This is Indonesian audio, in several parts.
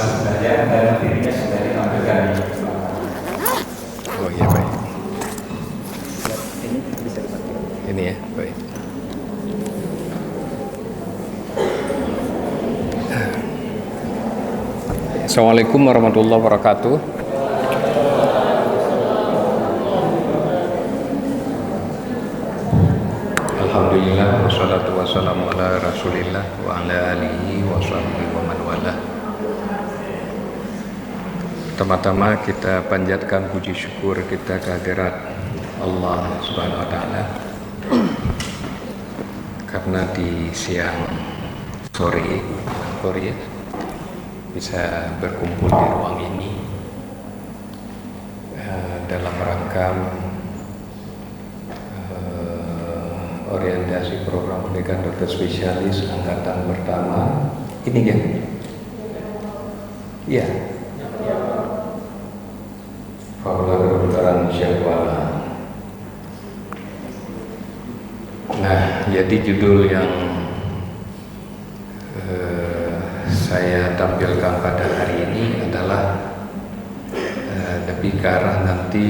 sebenarnya dan dirinya sudah ditampilkan di Oh iya, baik. Ini bisa dipakai. Ini ya, baik. Assalamualaikum warahmatullahi wabarakatuh. Alhamdulillah wassalatu wassalamu ala rasulillah wa ala alihi wa sahbihi wa man wala. Pertama-tama kita panjatkan puji syukur kita kehadirat Allah Subhanahu wa taala karena di siang sore bisa berkumpul di ruang ini dalam rangka orientasi program pendidikan dokter spesialis angkatan pertama ini kan? Iya. Fakultas Kedokteran Syahwala. Nah, jadi judul yang saya tampilkan pada hari ini adalah lebih ke arah nanti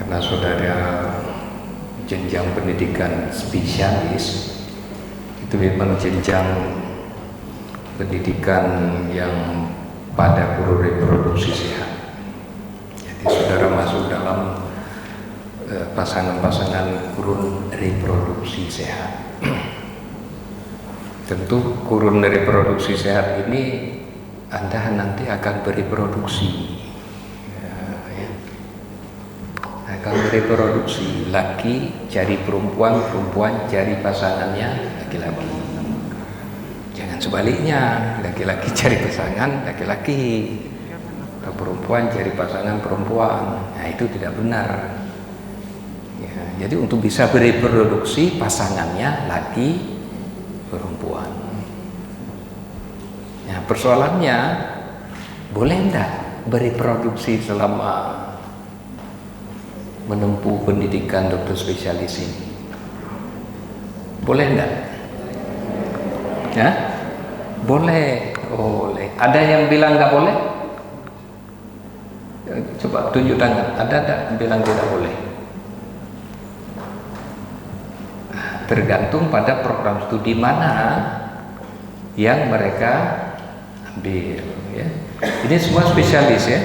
karena saudara jenjang pendidikan spesialis itu memang jenjang pendidikan yang pada kurun reproduksi sehat. Jadi saudara masuk dalam pasangan-pasangan kurun reproduksi sehat. Tentu kurun reproduksi sehat ini Anda nanti akan bereproduksi, akan bereproduksi, laki cari perempuan, perempuan cari pasangannya laki-laki. Jangan sebaliknya, laki-laki cari pasangan laki-laki atau perempuan cari pasangan perempuan. Nah, itu tidak benar ya. Jadi untuk bisa bereproduksi pasangannya laki perempuan. Nah, persoalannya boleh enggak bereproduksi selama menempuh pendidikan dokter spesialis ini? Boleh enggak? Ya? Boleh. Boleh. Ada yang bilang enggak boleh? Coba tunjuk tangan. Ada enggak yang bilang tidak boleh? Tergantung pada program studi mana yang mereka ambil ya. Ini semua spesialis ya.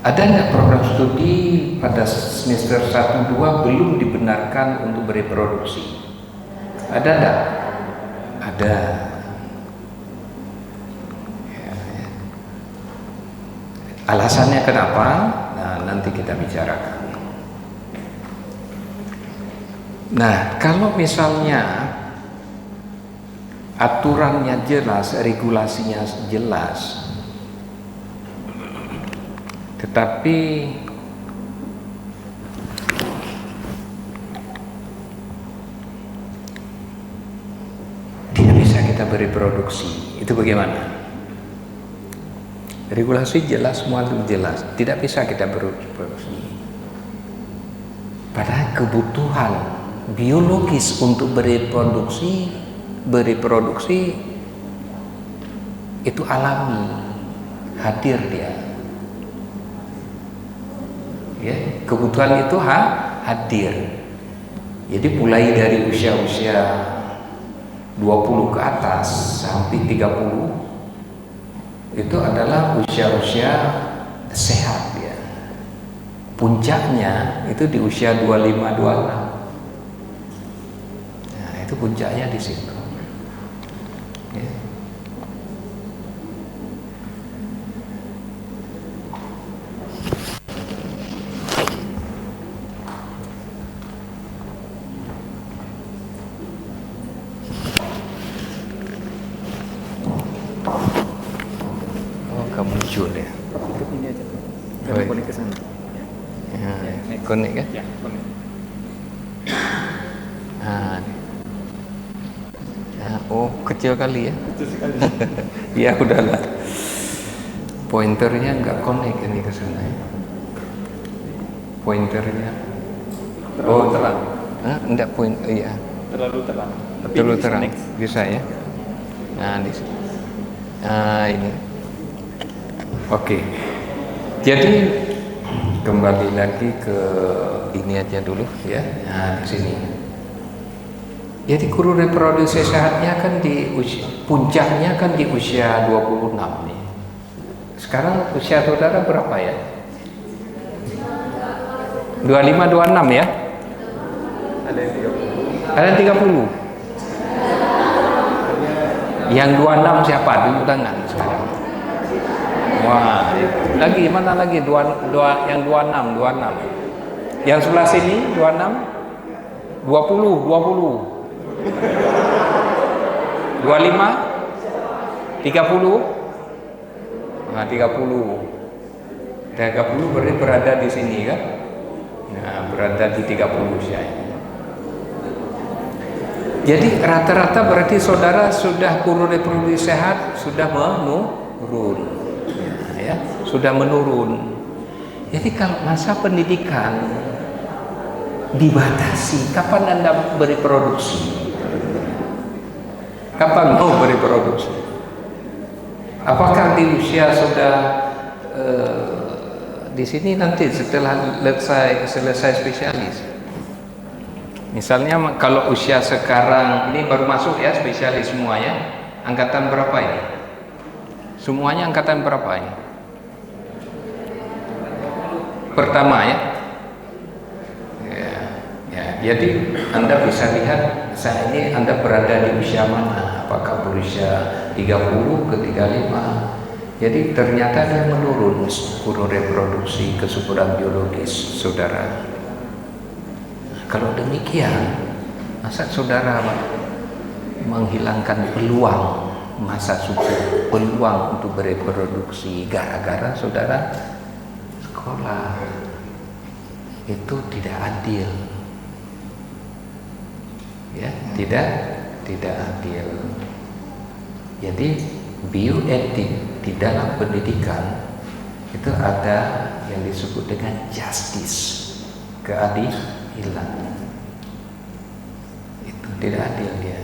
Ada nggak program studi pada semester 1-2 belum dibenarkan untuk bereproduksi? Ada nggak? Ada. Alasannya kenapa? Nah, nanti kita bicarakan. Nah, kalau misalnya aturannya jelas, regulasinya jelas, tetapi tidak bisa kita bereproduksi, itu bagaimana? Regulasi jelas, semua itu jelas, tidak bisa kita bereproduksi. Padahal kebutuhan biologis untuk bereproduksi itu alami, hadir dia. Ya, kebutuhan itu hadir. Jadi mulai dari usia-usia 20 ke atas sampai 30 itu adalah usia-usia sehat ya. Puncaknya itu di usia 25-26. Nah, itu puncaknya di situ. Ya. Muncul ya. Ikut ini aja. Oh, Kita konek ke sana. Ya, konek kan? Ya, konek. Nah, nah, oh kecil kali ya. Itu sekali. Ya udahlah. Pointernya nggak connect ini ke sana. Pointernya. Oh terang. Enggak poin. Iya. Terlalu terang. Betul terang bisa ya. Nah di sini. Nah ini. Oke. Jadi kembali lagi ke ini aja dulu ya. Nah di sini. Jadi guru reproduksi sehatnya kan di usia, puncaknya kan di usia 26 nih. Sekarang usia saudara berapa ya? 25, 26 ya? Ada yang 30. Yang 26 siapa? Tunjuk tangan sekarang. Wah, lagi mana lagi? Yang 26. Yang sebelah sini 26, 20, 25, 30. Nah, 30 berarti berada di sini kan? Nah, berada di 30 usia ini. Jadi rata-rata berarti saudara sudah guru reproduksi sehat sudah menurun, ya, sudah menurun. Jadi kalau masa pendidikan dibatasi, kapan Anda bereproduksi? Kapan mau bereproduksi? Apakah di usia sudah di sini nanti setelah selesai spesialis? Misalnya kalau usia sekarang ini baru masuk ya spesialis semua ya. Angkatan berapa ini? Semuanya angkatan berapa ini? Pertama ya. Ya, jadi Anda bisa lihat saat ini Anda berada di usia mana? Apakah berusia 30 ke 35? Jadi ternyata ada menurun guru reproduksi kesuburan biologis saudara. Kalau demikian, masa saudara menghilangkan peluang masa subur, peluang untuk bereproduksi gara-gara saudara sekolah? Itu tidak adil. Ya, tidak adil. Jadi bioetik di dalam pendidikan itu ada yang disebut dengan justice, keadilan. Itu tidak adil dia.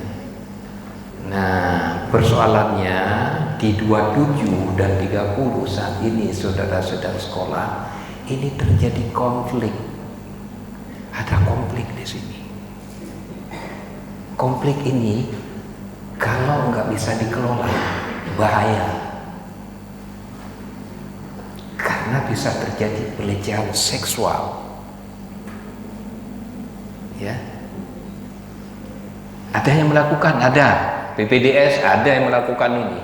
Nah, persoalannya di 27 dan 30 saat ini saudara sedang sekolah, ini terjadi konflik. Ada konflik di sini. Konflik ini kalau nggak bisa dikelola bahaya. Karena bisa terjadi pelecehan seksual. Ya, ada yang melakukan, ada PPDS, ada yang melakukan ini.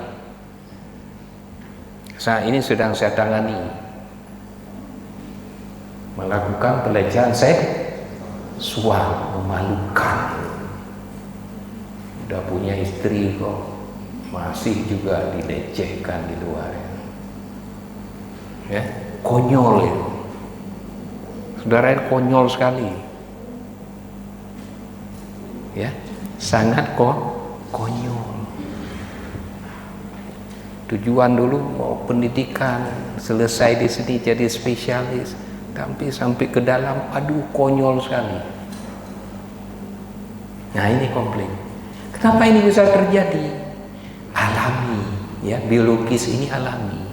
Saat ini sedang saya tangani, melakukan pelecehan seksual, memalukan. Udah punya istri kok masih juga dilecehkan di luar. Ya, konyol itu. Saudara, konyol sekali. Ya, sangat konyol. Tujuan dulu mau pendidikan, selesai di sini jadi spesialis, tapi sampai ke dalam, aduh konyol sekali. Nah ini konflik. Kenapa ini bisa terjadi? Alami, ya, biologis ini alami.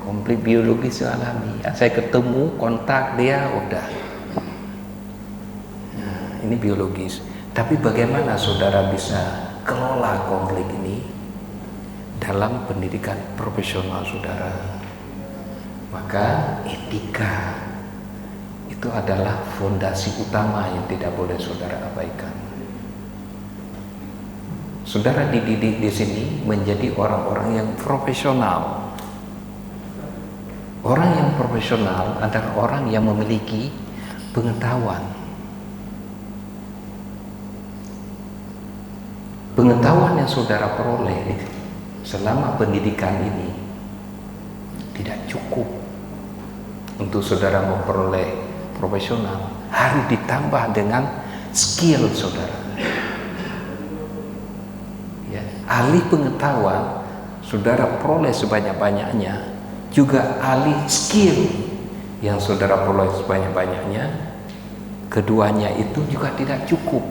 Konflik biologis alami. Saya ketemu, kontak dia, udah. Ini biologis. Tapi bagaimana saudara bisa kelola konflik ini dalam pendidikan profesional saudara? Maka etika itu adalah fondasi utama yang tidak boleh saudara abaikan. Saudara dididik di sini menjadi orang-orang yang profesional. Orang yang profesional adalah orang yang memiliki pengetahuan. Pengetahuan yang saudara peroleh selama pendidikan ini tidak cukup untuk saudara memperoleh profesional, harus ditambah dengan skill saudara. Ya, ahli pengetahuan saudara peroleh sebanyak-banyaknya, juga ahli skill yang saudara peroleh sebanyak-banyaknya, keduanya itu juga tidak cukup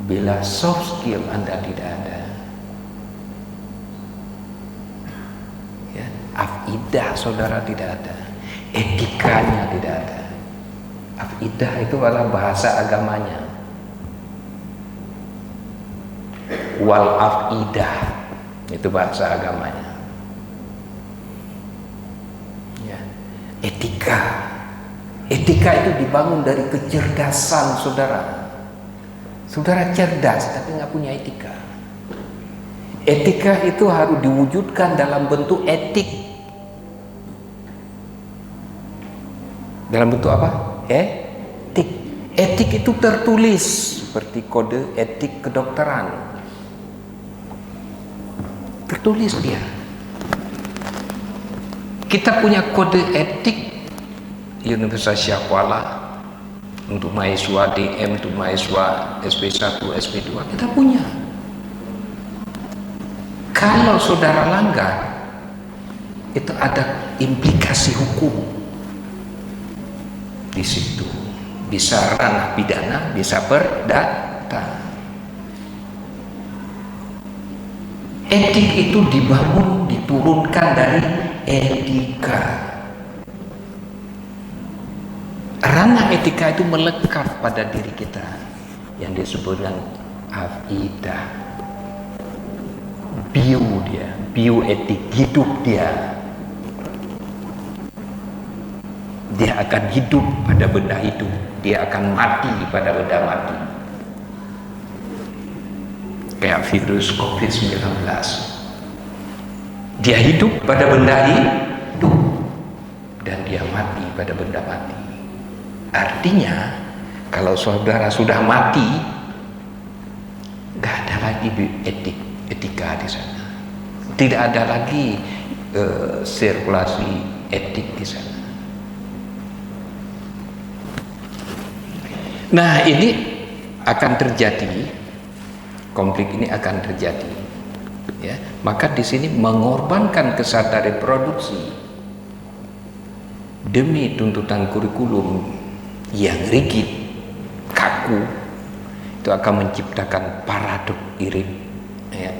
bila soft skill Anda tidak ada. Ya, afidah saudara tidak ada, etikanya tidak ada. Afidah itu adalah bahasa agamanya. Wal afidah itu bahasa agamanya. Ya. Etika itu dibangun dari kecerdasan saudara. Saudara cerdas tapi nggak punya etika. Etika itu harus diwujudkan dalam bentuk etik. Dalam bentuk apa? Etik. Etik itu tertulis seperti kode etik kedokteran. Tertulis dia. Kita punya kode etik Universitas Syah Kuala untuk mahasiswa DM, untuk mahasiswa SP1, SP2 kita punya. Kalau saudara langgar, itu ada implikasi hukum di situ. Bisa ranah pidana, bisa perdata. Etik itu dibangun, diturunkan dari etika. Ranah etika itu melekat pada diri kita yang disebut dengan afidah. Bioetik, hidup dia. Dia akan hidup pada benda hidup, dia akan mati pada benda mati. Kayak virus COVID-19. Dia hidup pada benda hidup dan dia mati pada benda mati. Artinya kalau saudara sudah mati, nggak ada lagi etika di sana. Tidak ada lagi sirkulasi etik di sana. Nah, ini akan terjadi, konflik ini akan terjadi. Ya, maka di sini mengorbankan kesadaran reproduksi demi tuntutan kurikulum yang rigid, kaku, itu akan menciptakan paradoks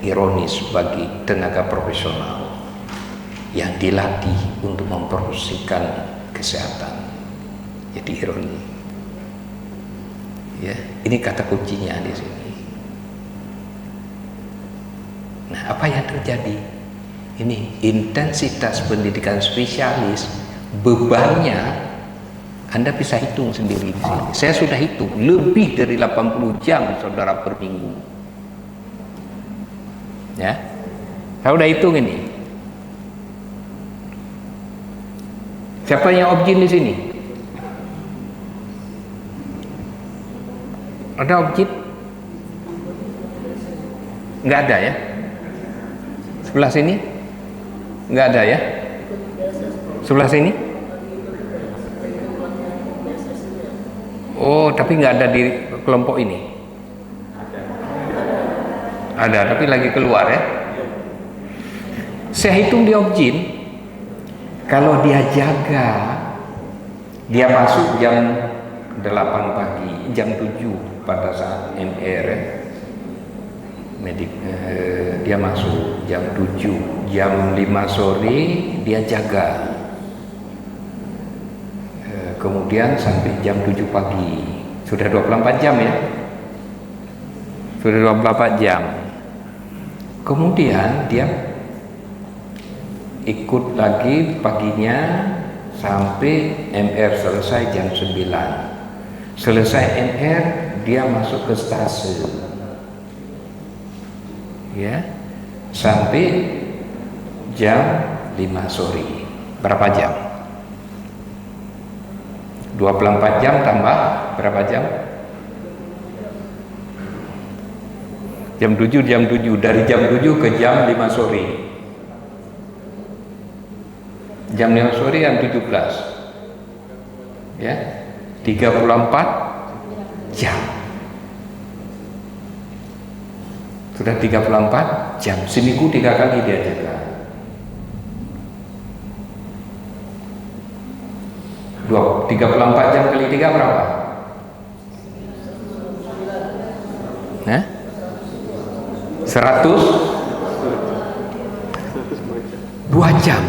ironis bagi tenaga profesional yang dilatih untuk mempromosikan kesehatan. Jadi ironi. Ya, ini kata kuncinya di sini. Nah, apa yang terjadi? Ini intensitas pendidikan spesialis, bebannya Anda bisa hitung sendiri di sini. Saya sudah hitung lebih dari 80 jam saudara per minggu. Ya, saya sudah hitung ini. Siapa yang objin di sini? Ada objin? Nggak ada ya? Sebelah sini? Nggak ada ya? Sebelah sini? Oh, tapi nggak ada di kelompok ini. Ada, tapi lagi keluar ya. Saya hitung di objin, kalau dia jaga, dia masuk jam 8 pagi, jam 7 pada saat MR dia masuk jam 7, jam 5 sore dia jaga, kemudian sampai jam 7 pagi, sudah 24 jam ya, sudah 24 jam. Kemudian dia ikut lagi paginya sampai MR selesai jam 9. Selesai MR dia masuk ke stasiun. Ya. Sampai jam 5 sore. Berapa jam? 24 jam tambah berapa jam? Jam 7, dari jam 7 ke jam 5 sore. Jam 5 sore jam 17. Ya. 34 jam. Sudah 34 jam. Seminggu 3 kali dia jaga. 34 jam kali 3 berapa? Hah? 100 2 jam.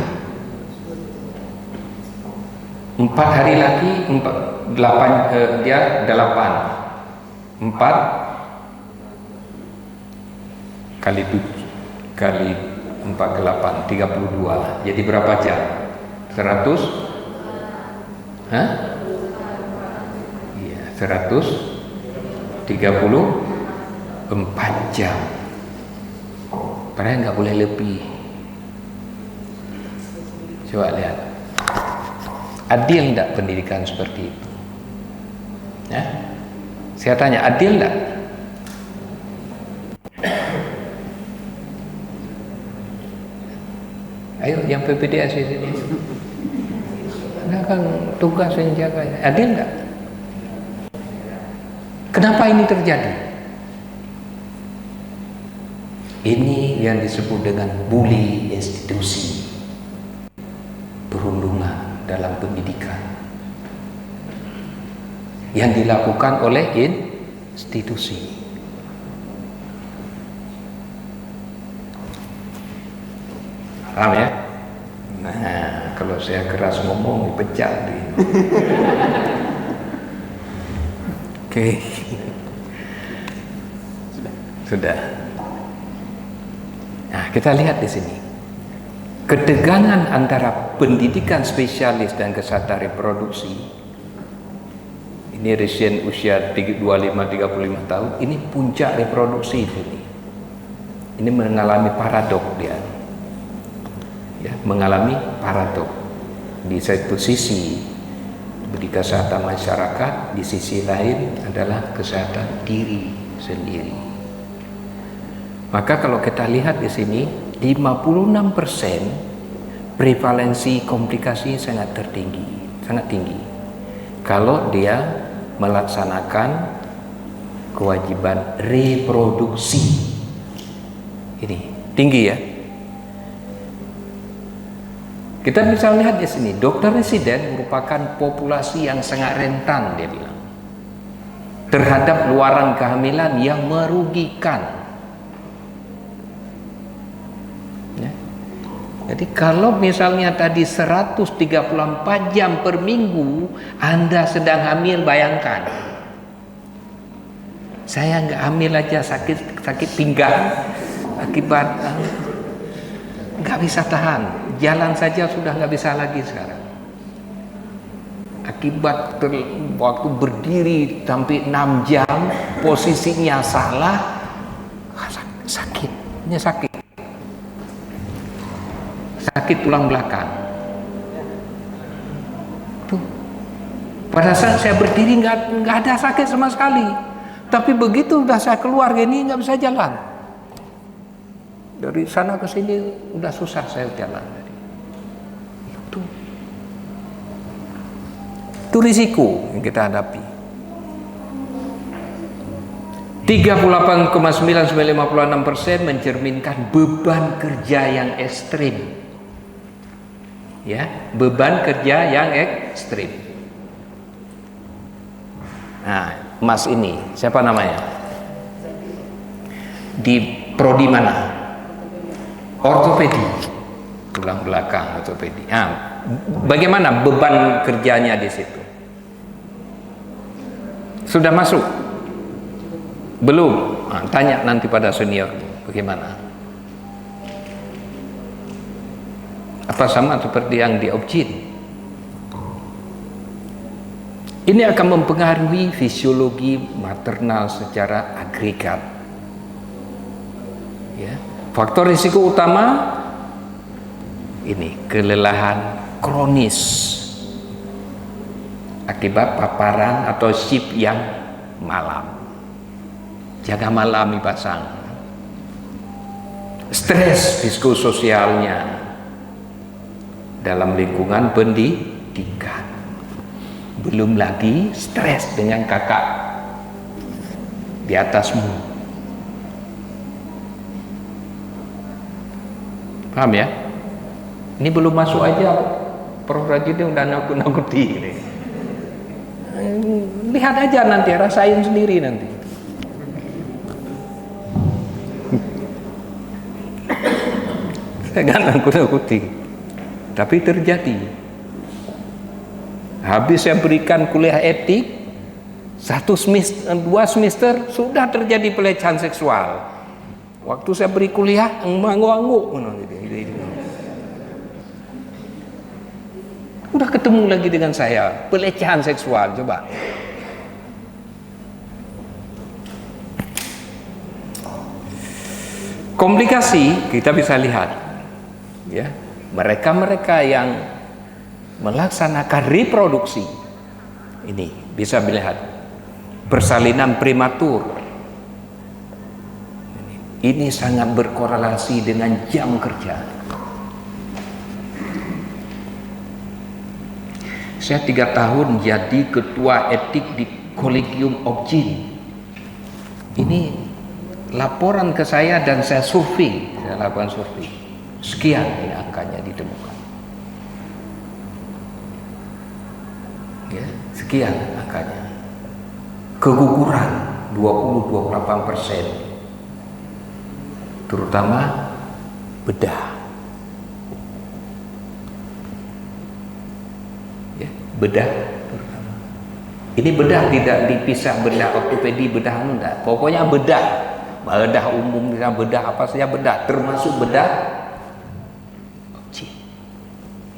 4 hari lagi 8 dia 8 kali 4 ke 8 32. Jadi berapa jam? 100 Hah? Iya, 134 jam. Padahal nggak boleh lebih. Coba lihat, adil tidak pendidikan seperti itu? Ya? Saya tanya, adil tidak? Ayo, yang PPDS di sini. Anda kan tugas yang jaga. Adil tidak? Kenapa ini terjadi? Ini yang disebut dengan bully institusi, perundungan dalam pendidikan yang dilakukan oleh institusi. Paham ya? Nah, kalau saya keras ngomong dipecat nih. Oke. Sudah. Nah, kita lihat di sini. Ketegangan antara pendidikan spesialis dan kesehatan reproduksi. Ini resien usia 25-35 tahun, ini puncak reproduksi ini. Ini mengalami paradok dia. Ya, mengalami paradok. Di satu sisi di kesehatan masyarakat, di sisi lain adalah kesehatan diri sendiri. Maka kalau kita lihat di sini 56% prevalensi komplikasi sangat tinggi kalau dia melaksanakan kewajiban reproduksi. Ini tinggi ya. Kita bisa lihat di sini, dokter residen merupakan populasi yang sangat rentan, dia bilang, terhadap luaran kehamilan yang merugikan. Ya. Jadi kalau misalnya tadi 134 jam per minggu Anda sedang hamil, bayangkan. Saya nggak hamil aja sakit pinggang akibat nggak bisa tahan. Jalan saja sudah nggak bisa lagi sekarang. Akibat waktu berdiri sampai 6 jam, posisinya salah, sakitnya sakit tulang belakang. Tuh. Pada saat saya berdiri nggak ada sakit sama sekali, tapi begitu udah saya keluar gini nggak bisa jalan. Dari sana ke sini udah susah saya jalan. Itu risiko yang kita hadapi. 38,9956% mencerminkan beban kerja yang ekstrim. Ya, beban kerja yang ekstrim. Nah, Mas ini siapa namanya? Di prodi mana? Ortopedi. Tulang belakang, ortopedi. Nah, bagaimana beban kerjanya di situ? Sudah masuk? Belum? Nah, tanya nanti pada senior, bagaimana? Apa sama seperti yang di Obgyn? Ini akan mempengaruhi fisiologi maternal secara agregat. Ya. Faktor risiko utama ini kelelahan kronis akibat paparan atau shift yang malam, jaga malam dipasang, stres psikososialnya dalam lingkungan pendidikan, belum lagi stres dengan kakak di atasmu. Paham ya? Ini belum masuk aja, Prof Rajidin udah nakut-nakuti ini. Lihat aja nanti, rasain sendiri nanti. saya nggak nakut-nakuti, tapi terjadi. Habis saya berikan kuliah etik, 2 semester sudah terjadi pelecehan seksual. Waktu saya beri kuliah, ngangguk-ngangguk. Udah ketemu lagi dengan saya, pelecehan seksual, coba. Komplikasi kita bisa lihat, ya, mereka yang melaksanakan reproduksi ini bisa melihat persalinan prematur. Ini sangat berkorelasi dengan jam kerja. Saya 3 tahun jadi ketua etik di Collegium of Jin. Ini laporan ke saya dan saya survei, saya lakukan survei. Sekian ini angkanya ditemukan. Ya, sekian angkanya. Keguguran 20-28%. Terutama bedah. Ya, bedah terutama. Ini bedah tidak dipisah, bedah ortopedi, bedah enggak. Pokoknya bedah. Bedah umum, bedah apa saja bedah, termasuk bedah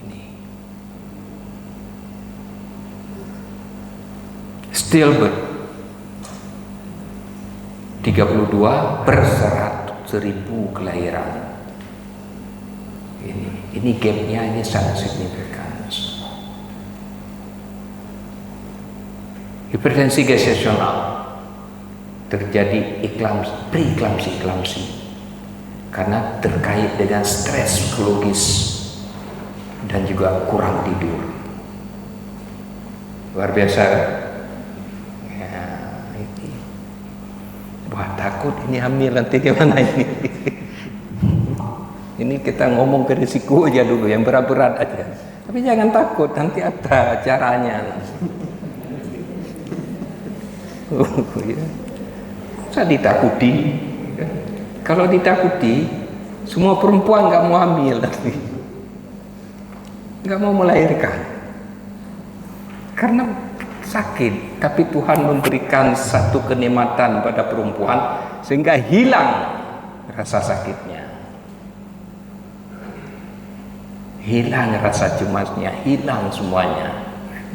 ini. Stillbirth 32 per 100.000 kelahiran. Ini gapnya ini sangat signifikan. Hipertensi gestasional terjadi preeklamsi karena terkait dengan stres psikologis dan juga kurang tidur. Luar biasa. Ya, ini. Wah, takut ini hamil nanti gimana ini. Ini kita ngomong ke risiko aja dulu, yang berat-berat aja. Tapi jangan takut, nanti ada caranya. Ya. Saya ditakuti. Kalau ditakuti, semua perempuan nggak mau hamil, nggak mau melahirkan, karena sakit. Tapi Tuhan memberikan satu kenikmatan pada perempuan sehingga hilang rasa sakitnya, hilang rasa cemasnya, hilang semuanya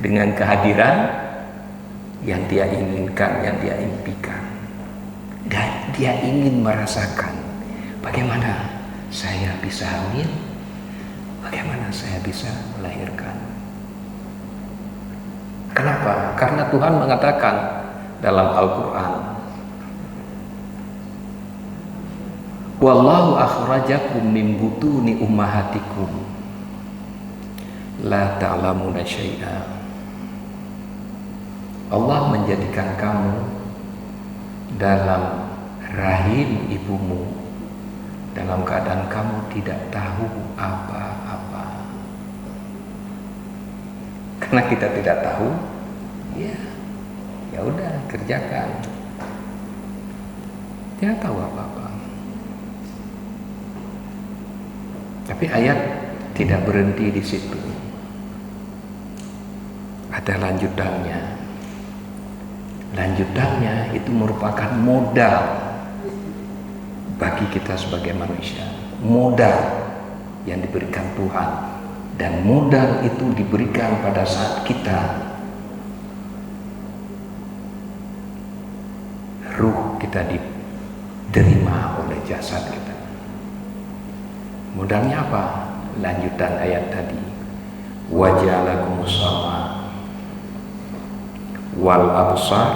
dengan kehadiran yang dia inginkan, yang dia impikan. Dan dia ingin merasakan bagaimana saya bisa hamil, bagaimana saya bisa melahirkan. Kenapa? Karena Tuhan mengatakan dalam Al-Quran, Wallahu akhrajakum min butuni ummahatikum la ta'lamuna syai'a. Allah menjadikan kamu dalam rahim ibumu dalam keadaan kamu tidak tahu apa-apa. Karena kita tidak tahu, ya udah kerjakan. Tidak tahu apa-apa. Tapi ayat tidak berhenti di situ. Ada lanjutannya. Lanjutannya itu merupakan modal bagi kita sebagai manusia, modal yang diberikan Tuhan, dan modal itu diberikan pada saat kita ruh kita diterima oleh jasad kita. Modalnya apa? Lanjutan ayat tadi, waja'alakumus sama wal absar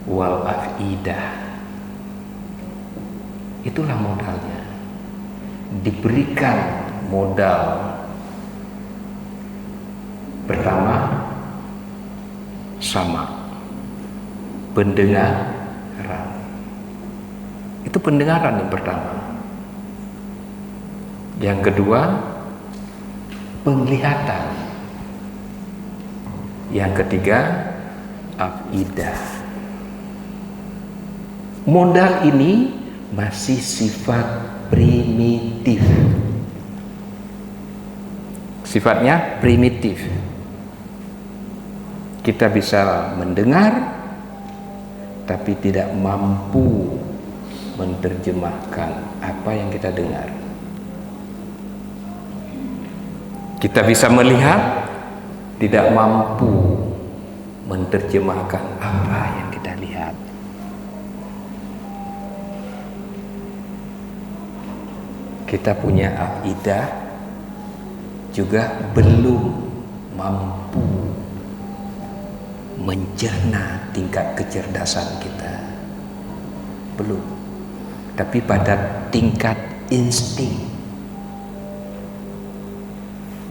wal afidah. Itulah modalnya. Diberikan modal pertama sama pendengaran. Itu pendengaran yang pertama. Yang kedua penglihatan. Yang ketiga afidah. Modal ini masih sifat primitif. Sifatnya primitif. Kita bisa mendengar, tapi tidak mampu menerjemahkan apa yang kita dengar. Kita bisa melihat, tidak mampu menerjemahkan apa yang kita lihat. Kita punya akidah juga belum mampu mencerna tingkat kecerdasan kita. Belum. Tapi pada tingkat insting.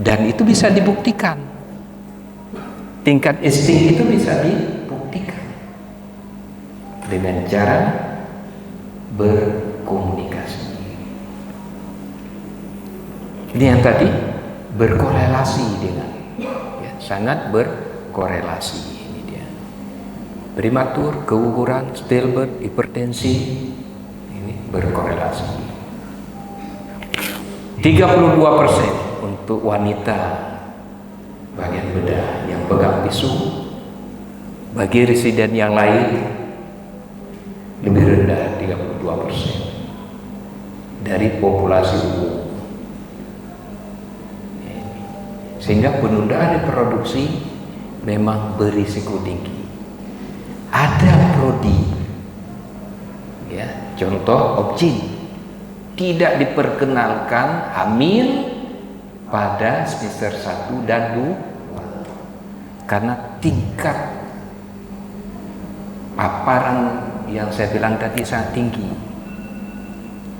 Dan itu bisa dibuktikan. Tingkat insting itu bisa dibuktikan dengan cara berkomunikasi. Ini yang tadi berkorelasi dengan, ya, sangat berkorelasi. Ini dia. Prematur, keguguran, stillbirth, hipertensi, ini berkorelasi. 32% untuk wanita bagian bedah yang pegang bisu. Bagi residen yang lain lebih rendah, 32% dari populasi umum. Sehingga penundaan reproduksi memang berisiko tinggi. Ada prodi, ya, contoh obgyn, tidak diperkenalkan hamil pada semester 1 dan 2 karena tingkat paparan yang saya bilang tadi sangat tinggi.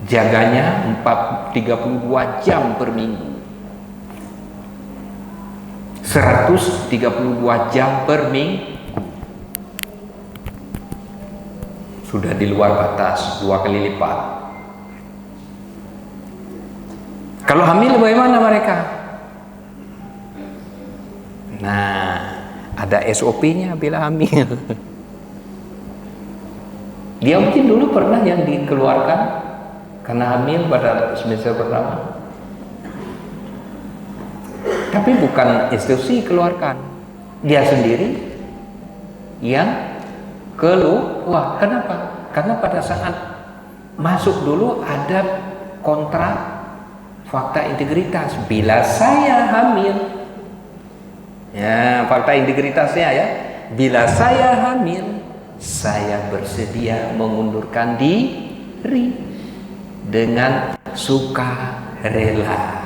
Jaganya 32 jam per minggu, 132 jam per minggu. Sudah di luar batas, 2 kali lipat. Kalau hamil bagaimana mereka? Nah, ada SOP-nya bila hamil. Dia mungkin dulu pernah yang dikeluarkan karena hamil pada semester pertama. Tapi bukan institusi keluarkan, dia sendiri yang keluar. Kenapa? Karena pada saat masuk dulu ada kontrak fakta integritas. Bila saya hamil, ya, fakta integritasnya ya, bila saya hamil, saya bersedia mengundurkan diri dengan sukarela.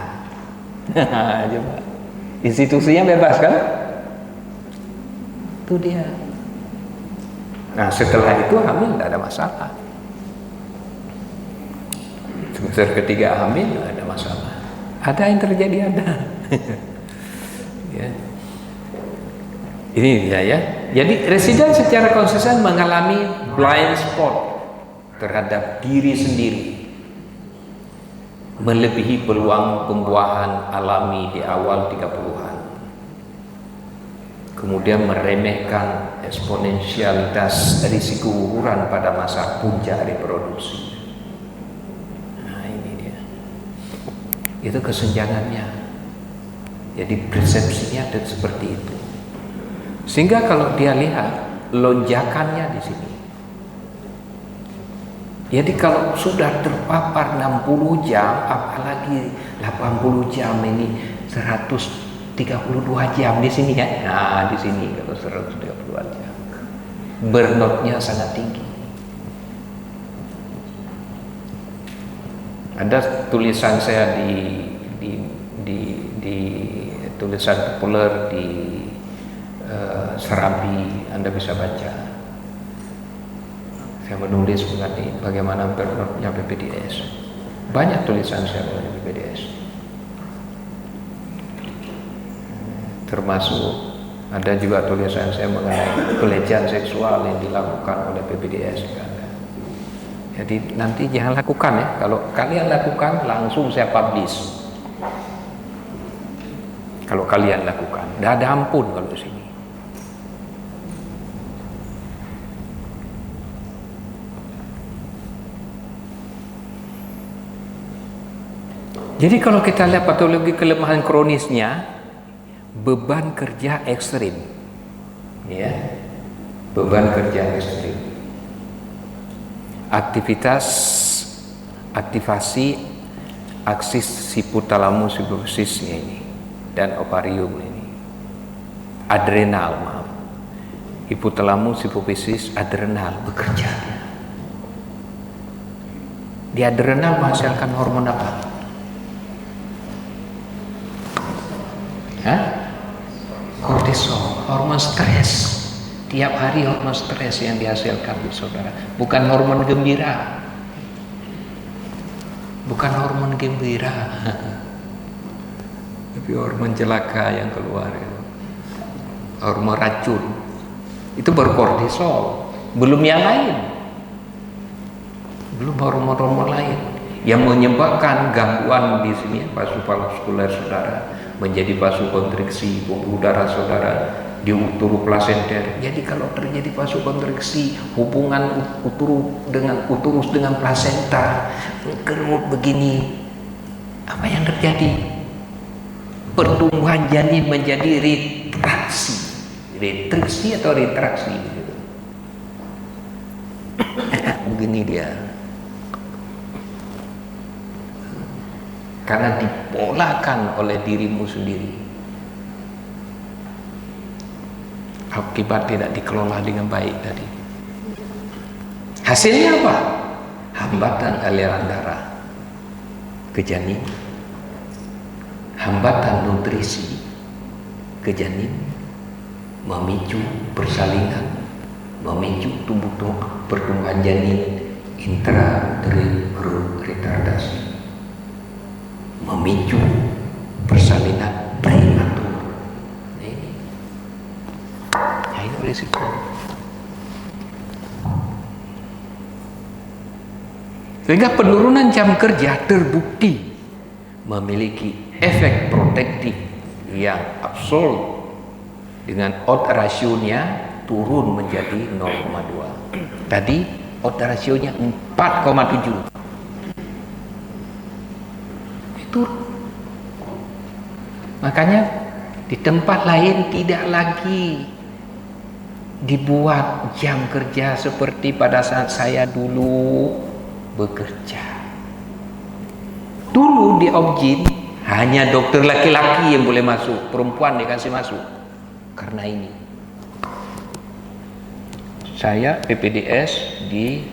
Coba. Institusinya bebas kan? Itu dia. Nah, setelah itu hamil tidak ada masalah. Semester ketiga hamil tidak ada masalah. Ada yang terjadi, ada. Ya. Ini dia ya. Jadi residen secara konsisten mengalami blind spot terhadap diri sendiri, melebihi peluang pembuahan alami di awal 30-an. Kemudian meremehkan eksponensialitas risiko guguran pada masa puncak reproduksi. Nah, ini dia. Itu kesenjangannya. Jadi persepsinya ada seperti itu. Sehingga kalau dia lihat lonjakannya di sini. Jadi kalau sudah terpapar 60 jam, apalagi 80 jam, ini 132 jam di sini ya. Nah, di sini kalau 132 jam. Burnout-nya sangat tinggi. Ada tulisan saya di tulisan populer di Serambi, Anda bisa baca. Saya menulis mengenai bagaimana burnout-nya BPDS. Banyak tulisan saya mengenai BPDS. Termasuk ada juga tulisan saya mengenai pelecehan seksual yang dilakukan oleh BPDS. Jadi nanti jangan lakukan ya. Kalau kalian lakukan, langsung saya publish. Kalau kalian lakukan, tidak ada ampun kalau di sini. Jadi kalau kita lihat patologi kelemahan kronisnya, beban kerja ekstrim, ya, beban kerja ekstrim, aktivasi aksis hipotalamus hipofisisnya ini dan ovarium ini, adrenal, maaf, hipotalamus hipofisis adrenal bekerja. Di adrenal menghasilkan hormon apa? Kortisol, hormon stres. Tiap hari hormon stres yang dihasilkan, saudara. Bukan hormon gembira. Bukan hormon gembira. Tapi hormon celaka yang keluar. Hormon racun. Itu baru kortisol. Belum yang lain. Belum hormon-hormon lain yang menyebabkan gangguan di sini vasovaskular saudara, menjadi vasokonstriksi pembuluh darah saudara di uterus-plasenter. Jadi kalau terjadi vasokonstriksi, hubungan uterus dengan plasenta kerut begini, apa yang terjadi? Pertumbuhan janin menjadi retraksi atau retraksi gitu. Begini dia. Karena dipolakan oleh dirimu sendiri, akibat tidak dikelola dengan baik tadi. Hasilnya apa? Hambatan aliran darah ke janin, hambatan nutrisi ke janin, memicu persalinan, memicu pertumbuhan janin intrauterine retardasi, memicu persalinan prematur. Ini risiko. Sehingga penurunan jam kerja terbukti memiliki efek protektif yang absolut, dengan odd ratio-nya turun menjadi 0,2. Tadi odd ratio-nya 4,7. Makanya di tempat lain tidak lagi dibuat jam kerja seperti pada saat saya dulu bekerja. Dulu di Obgyn hanya dokter laki-laki yang boleh masuk, perempuan dikasih masuk. Karena ini saya PPDS di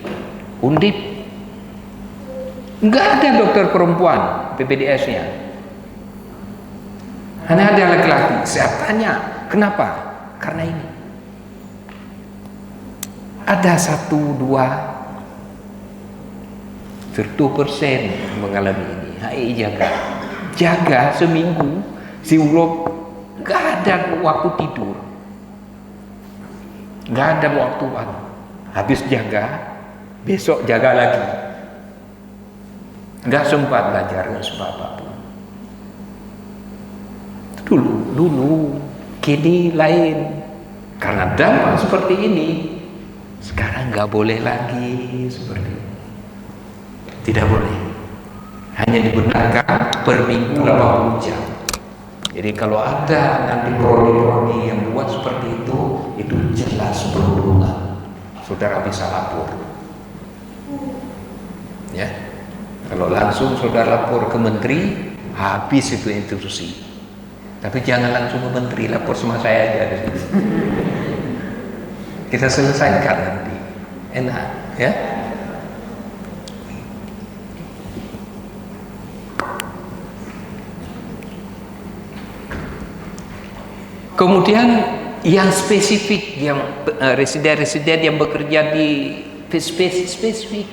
Undip, nggak ada dokter perempuan PPDS-nya, hanya ada laki-laki. Saya tanya kenapa? Karena ini ada 1-2 10% mengalami ini. Hai, jaga seminggu, si urop nggak ada waktu tidur, nggak ada waktu habis jaga, besok jaga lagi. Nggak sempat belajar, nggak sempat apapun. Dulu, kini lain. Karena dampak seperti ini, sekarang nggak boleh lagi seperti ini. Tidak boleh. Hanya dibenarkan per minggu 80 jam. Jadi kalau ada nanti prodi-prodi yang buat seperti itu jelas perundungan. Saudara bisa lapor. Ya. Kalau langsung saudara lapor ke menteri, habis itu institusi. Tapi jangan langsung ke menteri, lapor sama saya aja di sini. Kita selesaikan nanti. Enak, ya. Kemudian yang spesifik, yang residen-residen yang bekerja di spesifik,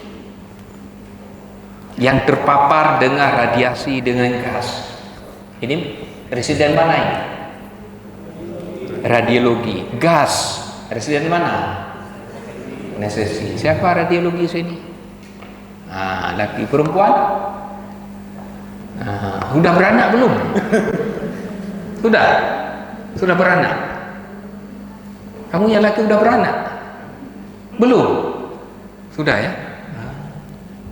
yang terpapar dengan radiasi, dengan gas. Ini residen mana ini? Radiologi. Gas. Residen mana? Anestesi. Siapa radiologi sini? Laki perempuan? Sudah beranak belum? Sudah beranak? Kamu yang laki udah beranak? Belum? Sudah ya?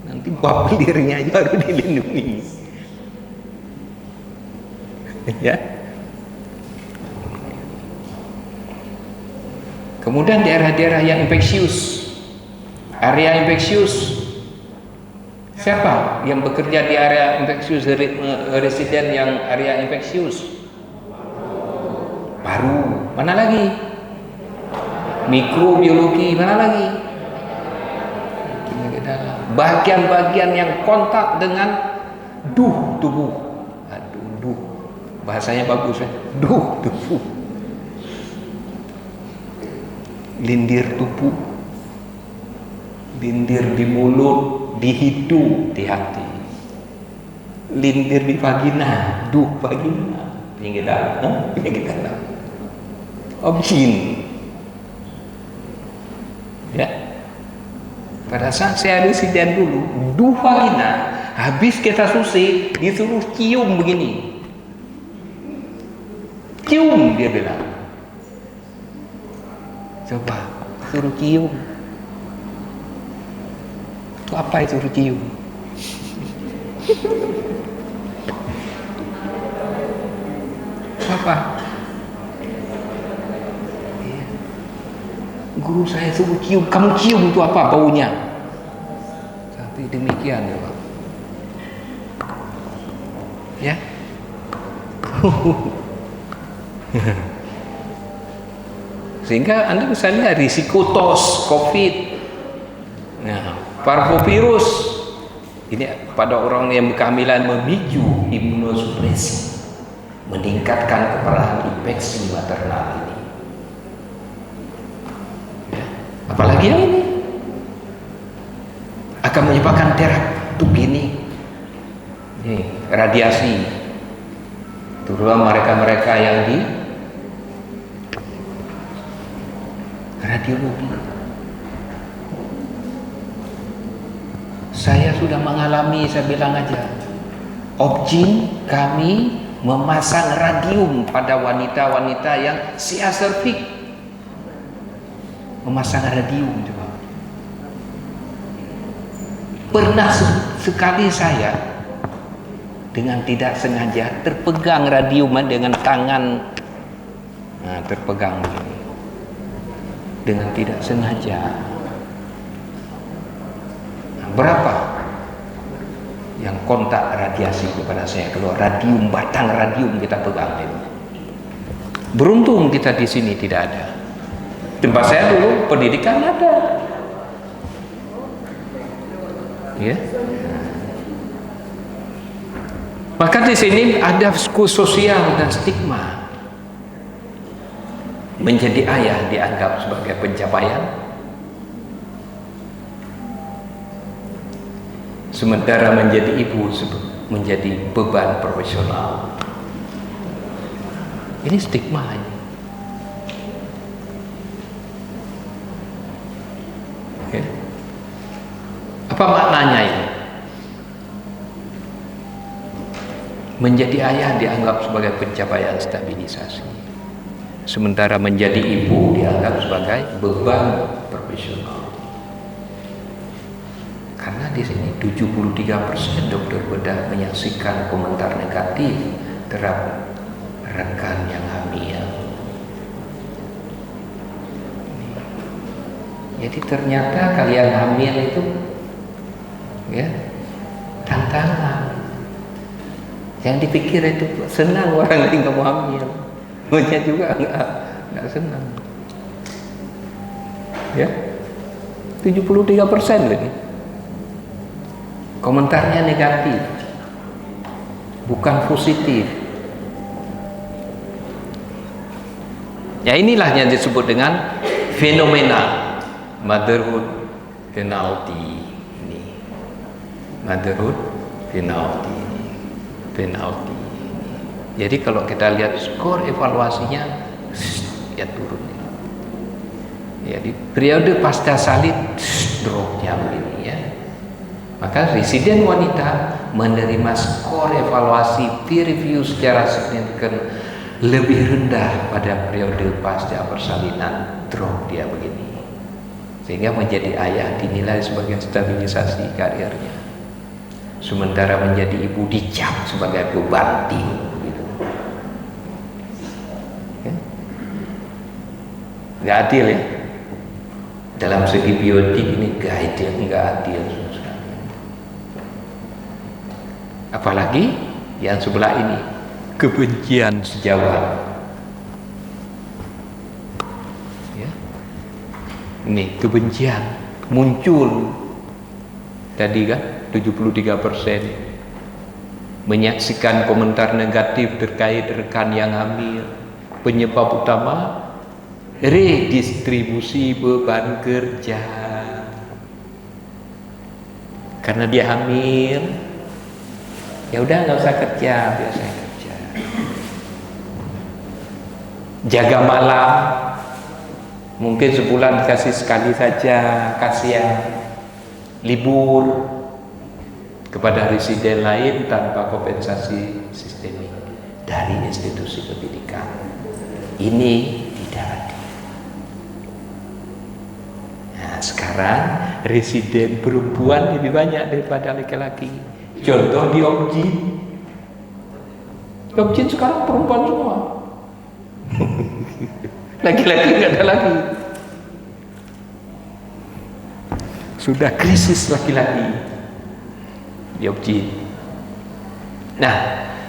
Nanti bapak dirinya aja baru dilindungi. Ya. Kemudian daerah-daerah yang infeksius, area infeksius. Siapa yang bekerja di area infeksius, residen yang area infeksius? Paru, mana lagi? Mikrobiologi, mana lagi? Bagian-bagian yang kontak dengan tubuh. Aduh, bahasanya bagus ya. Tubuh. Lindir tubuh, lindir di mulut, di hidung, di hati. Lindir di vagina, vagina. Pinggir dalam. Objin. Ya. Pada saat saya residen dulu, vagina, habis kita susi, disuruh cium begini. Cium, dia bilang. Coba, suruh cium. Itu apa itu suruh cium? Apa? Guru saya suruh cium. Kamu cium itu apa baunya? Tapi demikian ya Pak. Ya. Sehingga Anda bisa lihat risiko tos, COVID. Nah, parvovirus ini pada orang yang berkehamilan memicu imunosupresi, meningkatkan keparahan infeksi maternal ini. Ya. Apalagi yang ini akan menyebabkan tubuh ini radiasi, terutama mereka-mereka yang di radiologi. Saya sudah mengalami, saya bilang aja, Objin kami memasang radium pada wanita-wanita yang sia serviks. Memasang radium coba. Pernah sekali saya dengan tidak sengaja terpegang radium dengan tangan, terpegang begini. Dengan tidak sengaja. Berapa yang kontak radiasi kepada saya? Kalau radium, batang radium kita pegang itu. Beruntung kita di sini tidak ada. Tempat saya dulu pendidikan ada. Ya. Maka di sini ada sosial dan stigma. Menjadi ayah dianggap sebagai pencapaian, sementara menjadi ibu menjadi beban profesional. Ini stigma ini. Okay. Apa maknanya ini? Menjadi ayah dianggap sebagai pencapaian stabilisasi, sementara menjadi ibu dianggap sebagai beban profesional. Karena di sini 73% dokter bedah menyaksikan komentar negatif terhadap rekan yang hamil. Jadi ternyata kalian hamil itu ya tantangan. Yang dipikir itu senang orang lain kamu hamil. Punya juga enggak senang. Ya. 73% lagi. Komentarnya negatif. Bukan positif. Ya inilah yang disebut dengan fenomena motherhood penalty ini. Motherhood penalty. Jadi kalau kita lihat skor evaluasinya ya turun. Ya di periode pasca salin dropnya begini ya. Maka residen wanita menerima skor evaluasi peer review secara signifikan lebih rendah pada periode pasca persalinan, drop dia begini. Sehingga menjadi ayah dinilai sebagai stabilisasi karirnya. Sementara menjadi ibu dicap sebagai beban gitu. nggak adil ya. Dalam segi bioetik ini nggak adil. Apalagi yang sebelah ini, kebencian sejawat. Ya. Ini kebencian muncul tadi kan 73% menyaksikan komentar negatif terkait rekan yang hamil. Penyebab utama redistribusi beban kerja. Karena dia hamil, ya udah nggak usah kerja, biasanya kerja. Jaga malam, mungkin sebulan dikasih sekali saja, kasihan. Libur kepada residen lain tanpa kompensasi sistemik dari institusi pendidikan. Ini tidak adil. Nah, sekarang residen perempuan lebih banyak daripada laki-laki. Contoh di Objin. Objin sekarang perempuan semua. Laki-laki nggak ada lagi. Sudah krisis laki-laki. Objin. Nah,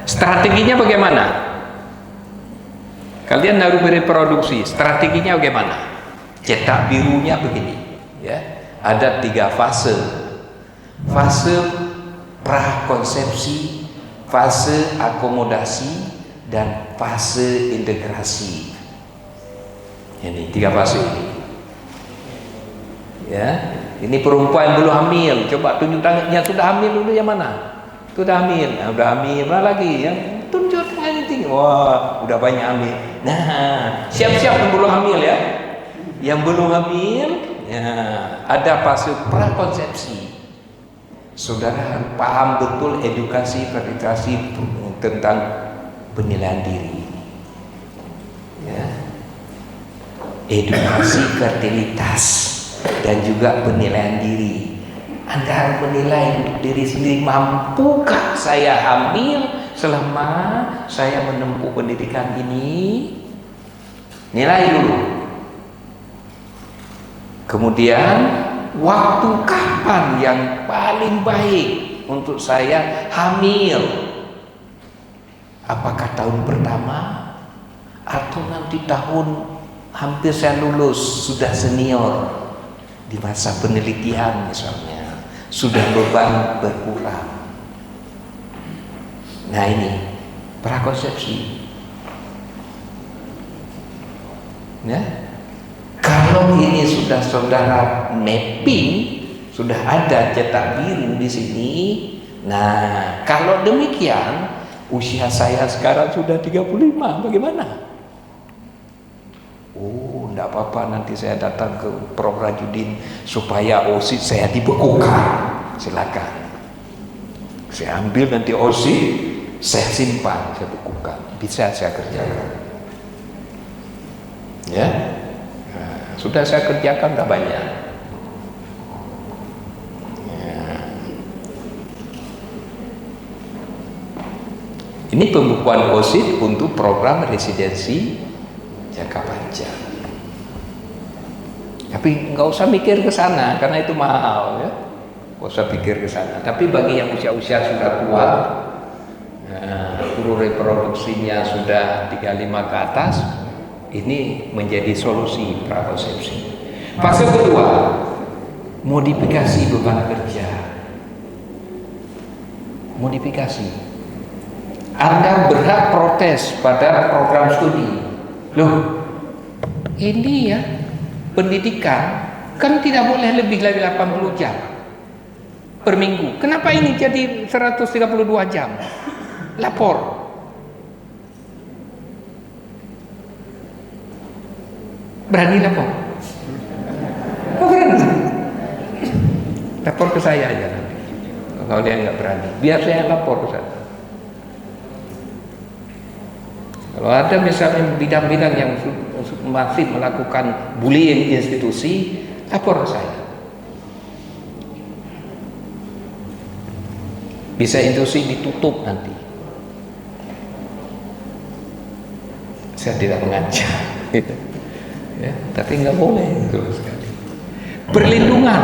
strateginya bagaimana? Kalian harus bereproduksi. Strateginya bagaimana? Cetak birunya begini, ya. Ada 3 fase. Fase prakonsepsi, fase akomodasi, dan fase integrasi. Ini 3 fase ini. Ya. Ini perempuan yang belum hamil, coba tunjuk tangannya. Sudah hamil dulu, yang mana? Sudah hamil, nah, udah hamil, mana lagi? Yang tunjuk tangannya tinggi. Wah, udah banyak hamil. Nah, siap-siap yang belum hamil ya. Yang belum hamil, ya, ada fase prakonsepsi. Saudara harus paham betul edukasi fertilitasi tentang penilaian diri. Ya. Edukasi fertilitas dan juga penilaian diri. Anda harus menilai untuk diri sendiri, mampukah saya hamil selama saya menempuh pendidikan ini? Nilai dulu. Kemudian waktu kapan yang paling baik untuk saya hamil? Apakah tahun pertama atau nanti tahun hampir saya lulus, sudah senior di masa penelitian misalnya, sudah beban berkurang. Nah, ini prakonsepsi. Ya, kalau ini sudah saudara mapping, sudah ada cetak biru di sini. Nah, kalau demikian, usia saya sekarang sudah 35, bagaimana? Oh, enggak apa-apa, nanti saya datang ke Prof. Rajudin supaya OSIS saya dibekukan. Silakan. Saya ambil nanti OSIS, saya simpan, saya bekukan. Bisa saya kerjakan. Ya. Nah, sudah saya kerjakan enggak banyak. Ya. Ini pembukuan OSIS untuk program residensi jangka panjang. Tapi nggak usah mikir ke sana karena itu mahal ya. Nggak usah pikir ke sana. Tapi bagi yang usia-usia sudah tua, guru reproduksinya sudah 35 ke atas, ini menjadi solusi prakonsepsi. Fase kedua, modifikasi beban kerja. Modifikasi. Anda berhak protes pada program studi. Loh, ini ya pendidikan kan tidak boleh lebih dari 80 jam per minggu. Kenapa ini jadi 132 jam? Lapor. Berani lapor? Oh, berani. Lapor ke saya aja nanti. Kalau dia nggak berani, biar saya lapor ke sana. Kalau ada misalnya bidang-bidang yang masih melakukan bullying institusi, lapor ke saya. Bisa institusi ditutup nanti. Saya tidak mengancam. ya, tapi nggak boleh sama sekali. Perlindungan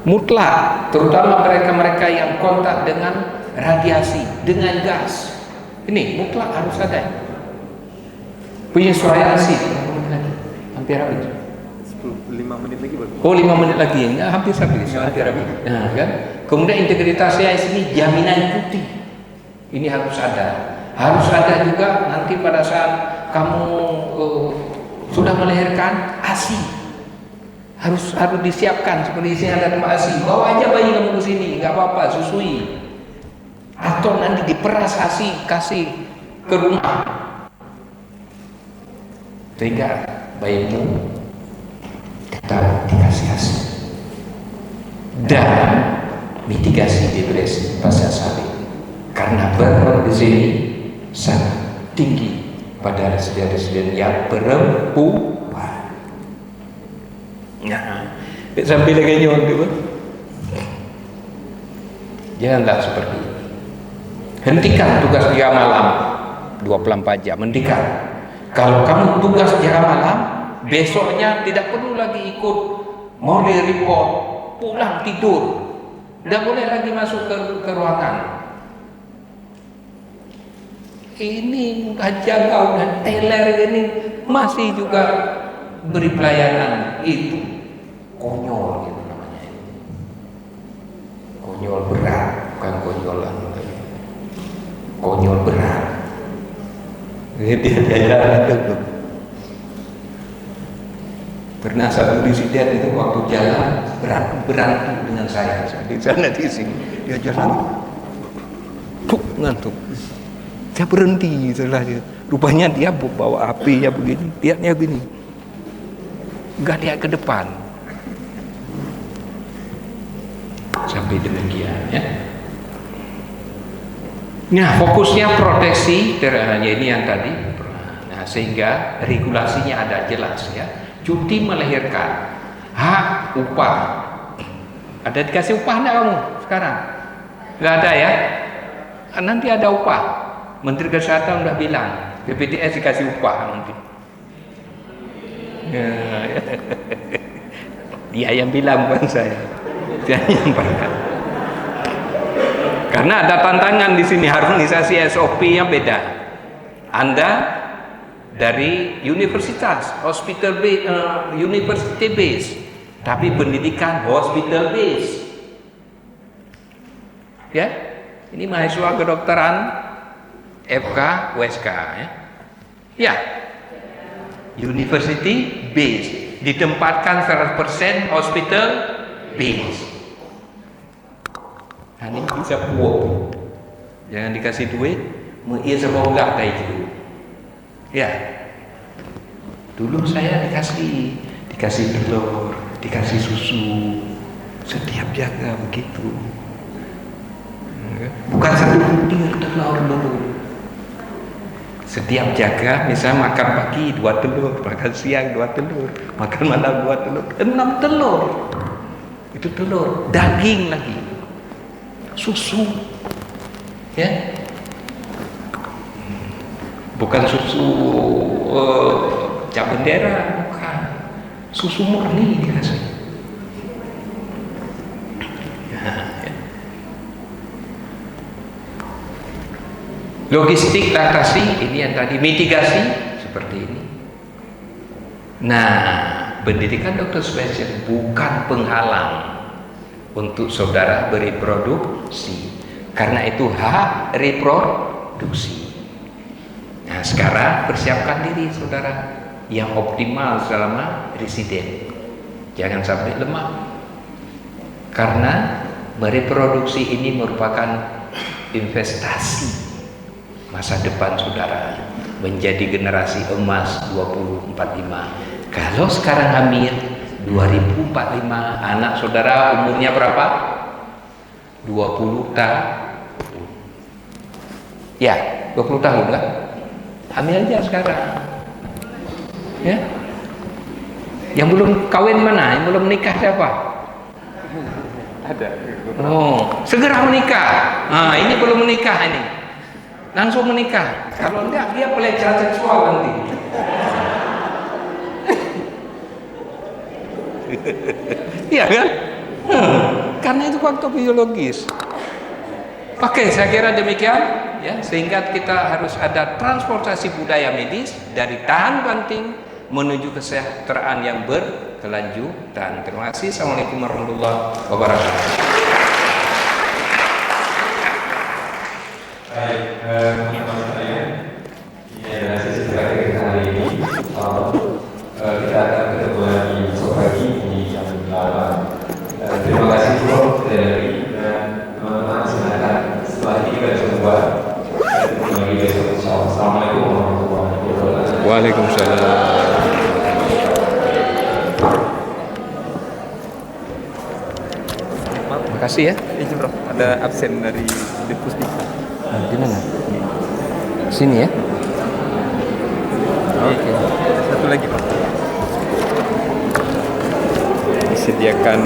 mutlak, terutama mereka-mereka yang kontak dengan radiasi, dengan gas, ini mutlak harus ada. Penyesuaian hampir habis. 5 menit lagi baru. Oh, 5 menit lagi, ya, hampir habis. Nah, kan? Kemudian integritas ini jaminan putih. Ini harus ada. Harus ada juga nanti pada saat kamu sudah melahirkan ASI. Harus disiapkan seperti di sini ada tempat ASI. Bawa aja bayi kamu ke sini, nggak apa-apa, susui. Atau nanti diperas ASI, kasih ke rumah. Sehingga bayimu tetap dikasih ASI. Dan mitigasi depresi pasca salin. Karena burnout di sini sangat tinggi pada residen-residen yang perempuan. Nah, sampai lagi nyon tu. Janganlah seperti ini. Hentikan tugas jaga malam 24 jam. Hentikan. Kalau kamu tugas jaga malam, besoknya tidak perlu lagi ikut morning report, pulang tidur. Tidak boleh lagi masuk ke ruangan. Ini jaga dan teler ini masih juga beri pelayanan, itu konyol gitu namanya. Konyol berat, bukan konyolan. Konyol berat. Dia jalan itu. Pernah satu disiden itu waktu jalan berantem dengan saya di sana di sini. Dia jalan, ngantuk. Saya berhenti setelah dia. Rupanya dia bawa api ya begini, lihatnya begini. Enggak lihat ke depan. Sampai demikian ya. Nah, fokusnya proteksi ini yang tadi. Nah, sehingga regulasinya ada jelas ya. Cuti melahirkan, hak upah. Ada dikasih upah enggak kamu sekarang? Enggak ada ya? Nanti ada upah. Menteri Kesehatan udah bilang BPJS dikasih upah nanti. Dia yang bilang bukan saya. Dia yang bilang. Karena ada tantangan di sini, harmonisasi SOP-nya beda. Anda dari universitas, hospital base, university base, tapi pendidikan hospital base. Ya, ini mahasiswa kedokteran FK, USK ya. Ya. University base, ditempatkan 100% hospital base. Nah, ini bisa puas. Jangan dikasih duit, ia semoga kayak gitu. Ya. Dulu saya dikasih telur, dikasih susu. Setiap jaga begitu. Bukan satu dengan telur dulu. Setiap jaga, misalnya makan pagi 2 telur, makan siang 2 telur, makan malam 2 telur, 6 telur. Itu telur, daging lagi, susu, ya, bukan susu cap bendera, bukan, susu murni dikasih. Logistik atasi ini yang tadi, mitigasi seperti ini. Nah, pendidikan dokter spesialis bukan penghalang untuk saudara bereproduksi, karena itu hak reproduksi. Nah, sekarang persiapkan diri saudara yang optimal selama residen, jangan sampai lemah, karena mereproduksi ini merupakan investasi masa depan saudara menjadi generasi emas 2045. Kalau sekarang hamil 2045, anak saudara umurnya berapa? 20 tahun. Ya, 20 tahun kan? Hamil aja sekarang. Ya. Yang belum kawin mana? Yang belum nikah siapa? Ada. Oh, segera menikah. Nah, ini belum menikah ini. Langsung menikah. Kalau enggak dia pelecehan seksual nanti. Iya kan? Karena itu faktor biologis. Oke, saya kira demikian ya, sehingga kita harus ada transportasi budaya medis dari tahan banting menuju kesejahteraan yang berkelanjutan. Terima kasih. Assalamualaikum warahmatullahi wabarakatuh. Baik, teman-teman sekalian, ini adalah sesi terakhir kita hari ini. Kita akan ketemu lagi besok pagi di jam 8. Terima kasih Prof. Dari dan teman-teman silakan setelah ini kita coba ketemu lagi besok. Assalamualaikum warahmatullahi wabarakatuh. Waalaikumsalam. Makasih ya. Izin bro, ada absen dari Depusdikbud. Di mana? Sini ya. Oke. Satu lagi pak. Disediakan